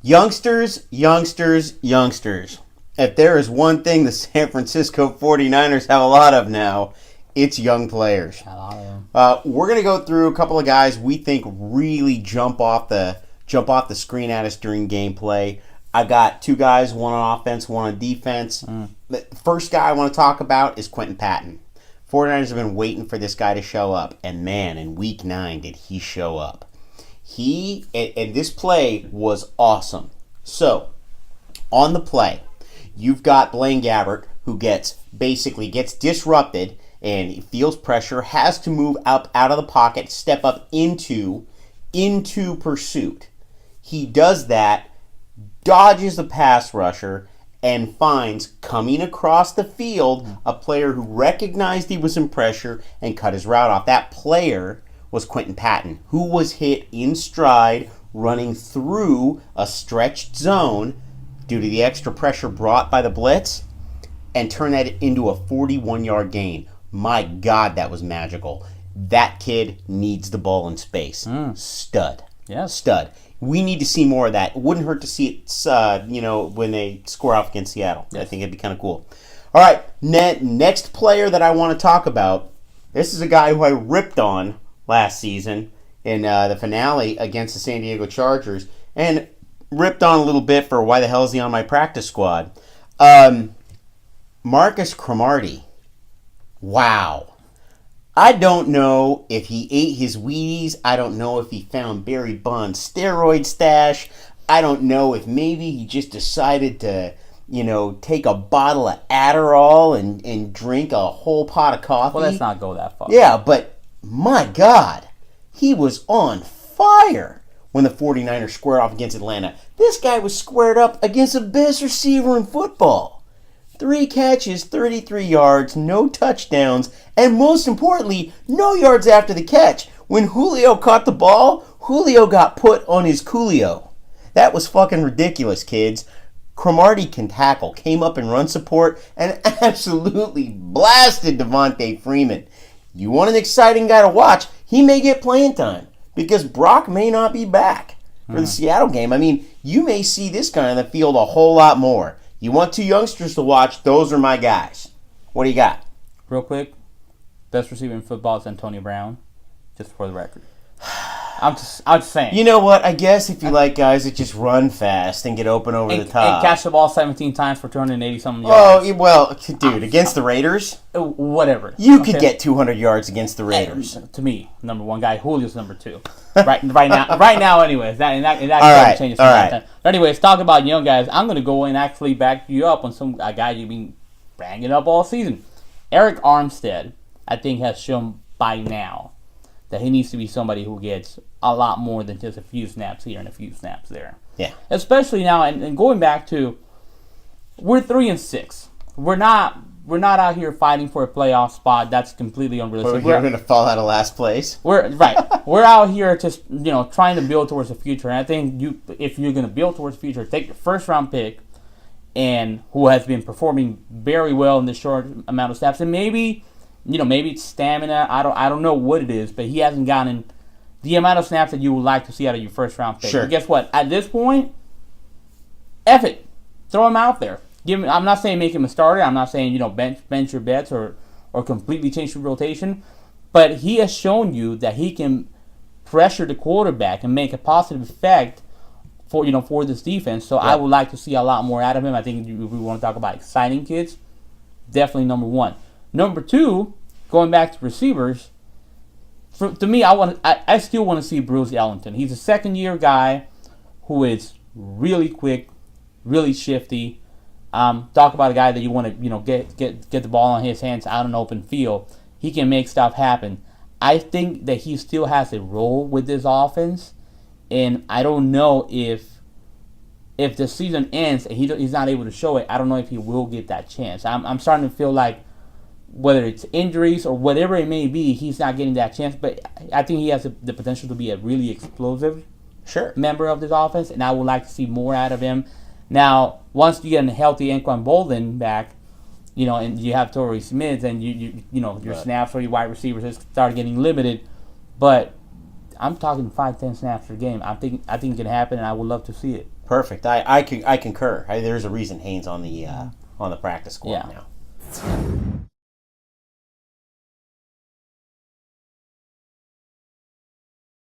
Youngsters, youngsters, youngsters. If there is one thing the San Francisco 49ers have a lot of now, it's young players. A lot of them. We're going to go through a couple of guys we think really jump off the screen at us during gameplay. I've got two guys, one on offense, one on defense. The first guy I want to talk about is Quentin Patton. 49ers have been waiting for this guy to show up, and man, in week 9 did he show up. And this play was awesome. So, on the play, you've got Blaine Gabbert, who gets disrupted and he feels pressure, has to move up out of the pocket, step up into pursuit. He does that, dodges the pass rusher, and finds, coming across the field, a player who recognized he was in pressure and cut his route off. That player was Quentin Patton, who was hit in stride, running through a stretched zone due to the extra pressure brought by the blitz, and turned that into a 41-yard gain. My God, that was magical. That kid needs the ball in space. Stud. Yeah. Stud. We need to see more of that. It wouldn't hurt to see it, when they score off against Seattle. Yes. I think it'd be kind of cool. All right, next player that I want to talk about, this is a guy who I ripped on last season in the finale against the San Diego Chargers, and ripped on a little bit for why the hell is he on my practice squad. Marcus Cromartie. Wow. I don't know if he ate his Wheaties. I don't know if he found Barry Bonds' steroid stash. I don't know if maybe he just decided to, take a bottle of Adderall and drink a whole pot of coffee. Well, let's not go that far. Yeah, but my God, he was on fire when the 49ers squared off against Atlanta. This guy was squared up against the best receiver in football. 3 catches, 33 yards, no touchdowns, and most importantly, no yards after the catch. When Julio caught the ball, Julio got put on his Coolio. That was fucking ridiculous, kids. Cromartie can tackle, came up in run support, and absolutely blasted Devontae Freeman. You want an exciting guy to watch, he may get playing time because Brock may not be back for the Seattle game. I mean, you may see this guy on the field a whole lot more. You want 2 youngsters to watch, those are my guys. What do you got? Real quick, best receiver in football is Antonio Brown, just for the record. I'm just saying. You know what? I guess if you like guys that just run fast and get open over the top. And catch the ball 17 times for 280-something yards. Oh, well, dude, against the Raiders? Whatever. You could get 200 yards against the Raiders. To me, number 1 guy. Julio's number 2. Right now, anyways. That changes from that time. But anyways, talk about young guys. I'm going to go and actually back you up on a guy you've been banging up all season. Eric Armstead, I think, has shown by now that he needs to be somebody who gets a lot more than just a few snaps here and a few snaps there. Yeah. Especially now, and going back to, we're 3-6. We're not out here fighting for a playoff spot. That's completely unrealistic. We're going to fall out of last place. We're out here just trying to build towards the future. And I think if you're going to build towards the future, take your first round pick, and who has been performing very well in this short amount of snaps, and maybe it's stamina. I don't know what it is, but he hasn't gotten the amount of snaps that you would like to see out of your first round pick. Sure. But guess what? At this point, F it. Throw him out there. I'm not saying make him a starter. I'm not saying bench your bets or completely change your rotation. But he has shown you that he can pressure the quarterback and make a positive effect for this defense. So yeah. I would like to see a lot more out of him. I think if we want to talk about exciting kids, definitely number 1. Number 2, going back to receivers, to me, I still want to see Bruce Ellington. He's a second-year guy who is really quick, really shifty. Talk about a guy that you want to get the ball on his hands out in an open field. He can make stuff happen. I think that he still has a role with this offense, and I don't know if the season ends and he's not able to show it. I don't know if he will get that chance. I'm starting to feel like, whether it's injuries or whatever it may be, he's not getting that chance. But I think he has the potential to be a really explosive member of this offense, and I would like to see more out of him. Now, once you get a healthy Anquan Bolden back, and you have Torrey Smith, and your snaps or your wide receivers just start getting limited. But I'm talking 5-10 snaps per game. I think it can happen, and I would love to see it. Perfect. I concur. There's a reason Haynes on the practice squad Yeah. now.